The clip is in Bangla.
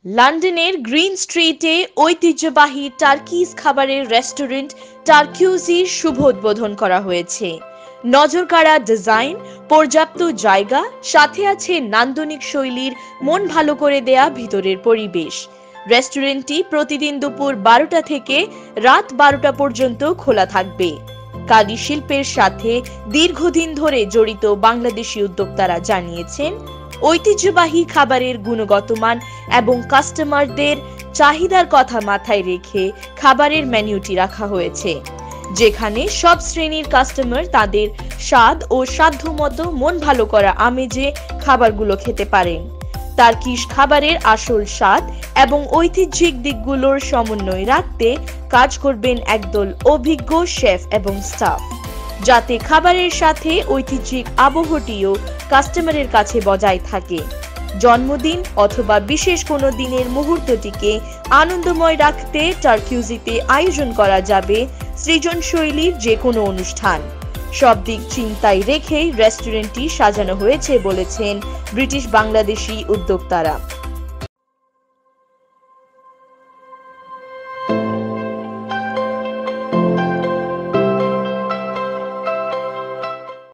লন্ডনের গ্রিন স্ট্রিটে ঐতিহ্যবাহী টার্কিশ খাবারের রেস্টুরেন্ট টার্কিউজির শুভ উদ্বোধন করা হয়েছে। নজরকাড়া ডিজাইন, পর্যাপ্ত জায়গা, সাথে আছে নান্দনিক শৈলীর মন ভালো করে দেয়া ভিতরের পরিবেশ। রেস্টুরেন্টটি প্রতিদিন দুপুর 12টা থেকে রাত 12টা পর্যন্ত খোলা থাকবে। কারি শিল্পের সাথে দীর্ঘদিন ধরে জড়িত বাংলাদেশি উদ্যোক্তারা জানিয়েছেন, ঐতিহ্যবাহী খাবারের গুণগত মান এবং কাস্টমারদের চাহিদার কথা মাথায় রেখে খাবারের মেনুটি রাখা হয়েছে, যেখানে সব শ্রেণীর কাস্টমার তাদের স্বাদ ও সাধ্যমতো মন ভালো করা আমেজে খাবারগুলো খেতে পারেন। টার্কিশ খাবারের আসল স্বাদ এবং ঐতিহ্যিক দিকগুলোর সমন্বয় রাখতে কাজ করবেন একদল অভিজ্ঞ শেফ এবং স্টাফ, যাতে খাবারের সাথে ঐতিহ্যিক আবহটিও কাস্টমারের কাছে বজায় থাকে। জন্মদিন অথবা বিশেষ কোনো দিনের মুহূর্তটিকে আনন্দময় রাখতে টার্কিউজিতে আয়োজন করা যাবে সৃজনশৈলীর যে কোনো অনুষ্ঠান। সব দিক চিন্তায় রেখেই রেস্টুরেন্টটি সাজানো হয়েছে বলেছেন ব্রিটিশ বাংলাদেশি উদ্যোক্তারা।